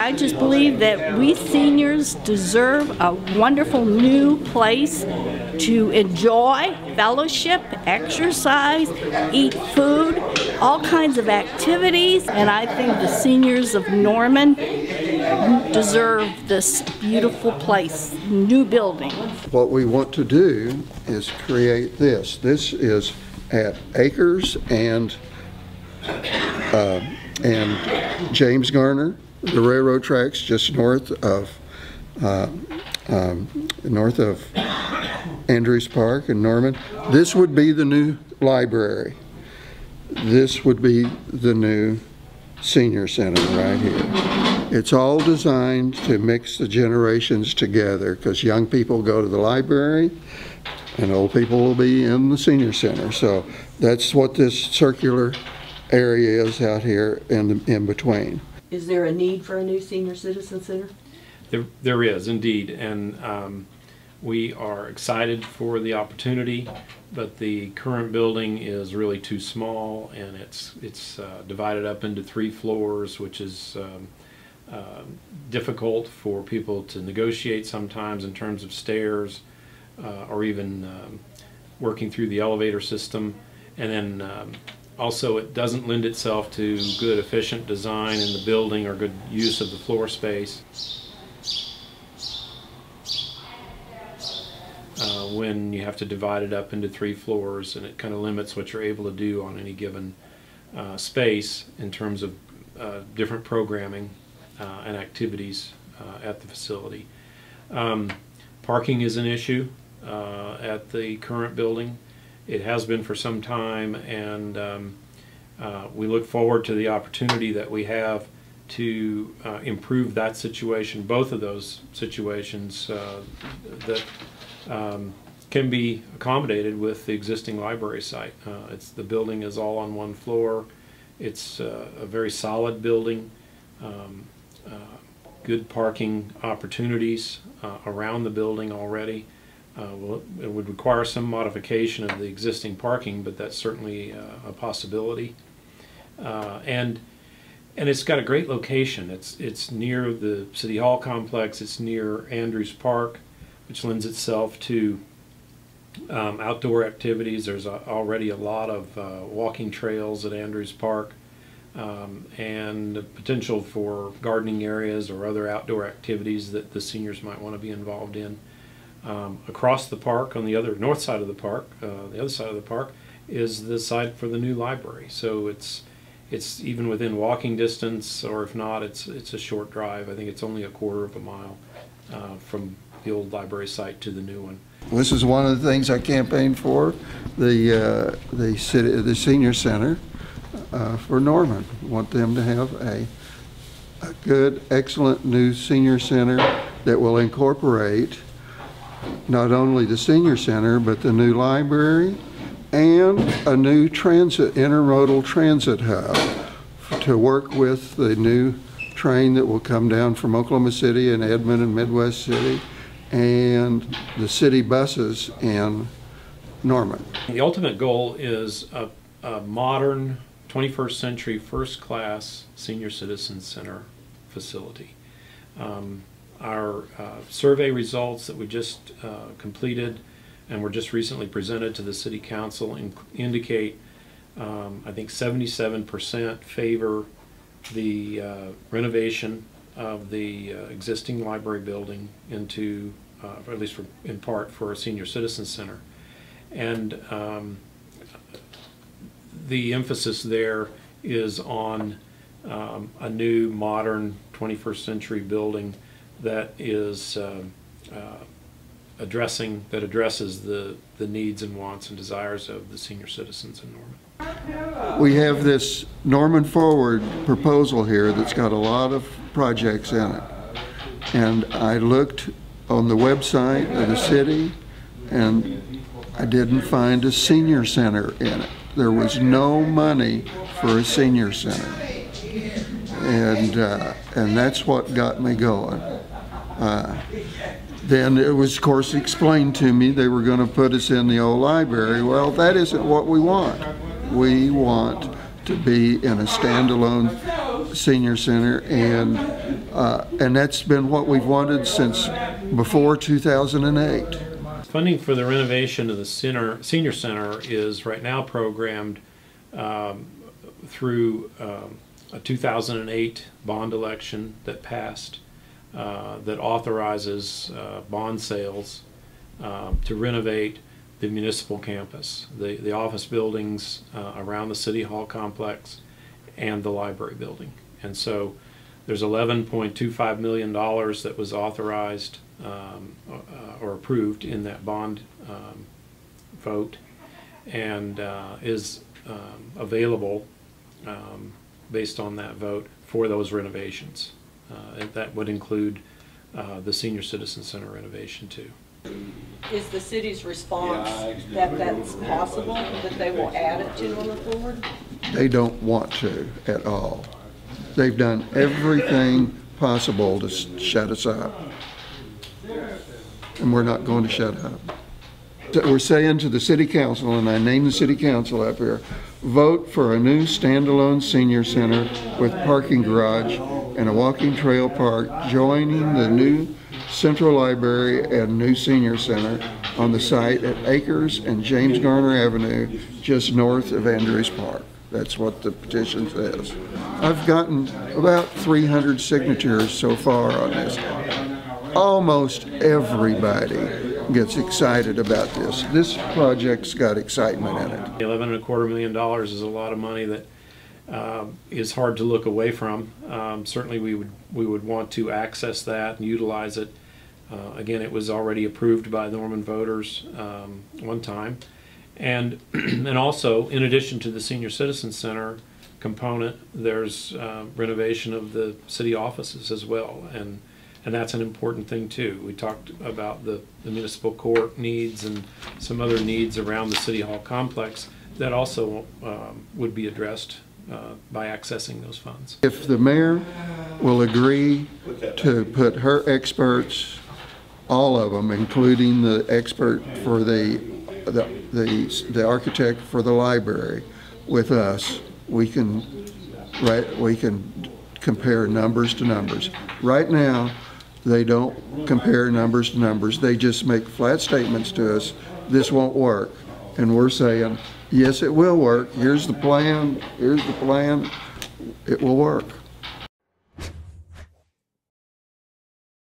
I just believe that we seniors deserve a wonderful new place to enjoy, fellowship, exercise, eat food, all kinds of activities, and I think the seniors of Norman deserve this beautiful place, new building. What we want to do is create this. This is at Acres and James Garner, the railroad tracks just north of Andrews Park in Norman. This would be the new library. This would be the new senior center right here. It's all designed to mix the generations together because young people go to the library and old people will be in the senior center. So that's what this circular area is out here in between. Is there a need for a new senior citizen center? There is indeed, and we are excited for the opportunity, but the current building is really too small, and it's divided up into 3 floors, which is difficult for people to negotiate sometimes in terms of stairs or even working through the elevator system. And then also it doesn't lend itself to good efficient design in the building or good use of the floor space when you have to divide it up into 3 floors, and it kind of limits what you're able to do on any given space in terms of different programming and activities at the facility. Parking is an issue at the current building. It has been for some time, and we look forward to the opportunity that we have to improve that situation, both of those situations that can be accommodated with the existing library site. The building is all on 1 floor. It's a very solid building, good parking opportunities around the building already. It would require some modification of the existing parking, but that's certainly a possibility. And it's got a great location. It's near the City Hall complex. It's near Andrews Park, which lends itself to outdoor activities. There's already a lot of walking trails at Andrews Park, and the potential for gardening areas or other outdoor activities that the seniors might want to be involved in. Across the park, on the north side of the park, the other side of the park, is the site for the new library. So it's even within walking distance, or if not, it's a short drive. I think it's only a 1/4 mile from the old library site to the new one. This is one of the things I campaigned for, the senior center for Norman. I want them to have a good, excellent new senior center that will incorporate not only the senior center, but the new library and a new intermodal transit hub to work with the new train that will come down from Oklahoma City and Edmond and Midwest City, and the city buses in Norman. The ultimate goal is a modern 21st century first-class senior citizen center facility. Our survey results that we just completed and were just recently presented to the City Council indicate I think 77% favor the renovation of the existing library building into, or at least in part, for a senior citizen center. And the emphasis there is on a new modern 21st century building that is addresses the needs and wants and desires of the senior citizens in Norman. We have this Norman Forward proposal here that's got a lot of projects in it. And I looked on the website of the city and I didn't find a senior center in it. There was no money for a senior center. And that's what got me going. Then it was, of course, explained to me they were going to put us in the old library. Well, that isn't what we want. We want to be in a standalone senior center, and that's been what we've wanted since before 2008. Funding for the renovation of the senior center is right now programmed through a 2008 bond election that passed that authorizes bond sales to renovate the municipal campus, the office buildings around the City Hall complex, and the library building. And so there's $11.25 million that was authorized or approved in that bond vote, and is available based on that vote for those renovations. And that would include the Senior Citizen Center renovation too. Is the city's response that that's possible, that they will add it to on the forward? They don't want to at all. They've done everything possible to shut us up. And we're not going to shut up. We're saying to the city council, and I name the city council up here, vote for a new standalone senior center with parking garage and a walking trail park joining the new Central Library and new senior center on the site at Acres and James Garner Avenue, just north of Andrews Park. That's what the petition says. I've gotten about 300 signatures so far on this. Almost everybody gets excited about this. This project's got excitement in it. $11.25 million is a lot of money that is hard to look away from. Certainly we would want to access that and utilize it. Again, it was already approved by Norman voters one time. And also, in addition to the Senior Citizen Center component, there's renovation of the city offices as well. And that's an important thing too. We talked about the municipal court needs and some other needs around the City Hall complex that also would be addressed by accessing those funds. If the mayor will agree to put her experts, all of them, including the expert for the architect for the library, with us, we can compare numbers to numbers. Right now, they don't compare numbers to numbers. They just make flat statements to us, this won't work. And we're saying, yes, it will work. Here's the plan, it will work.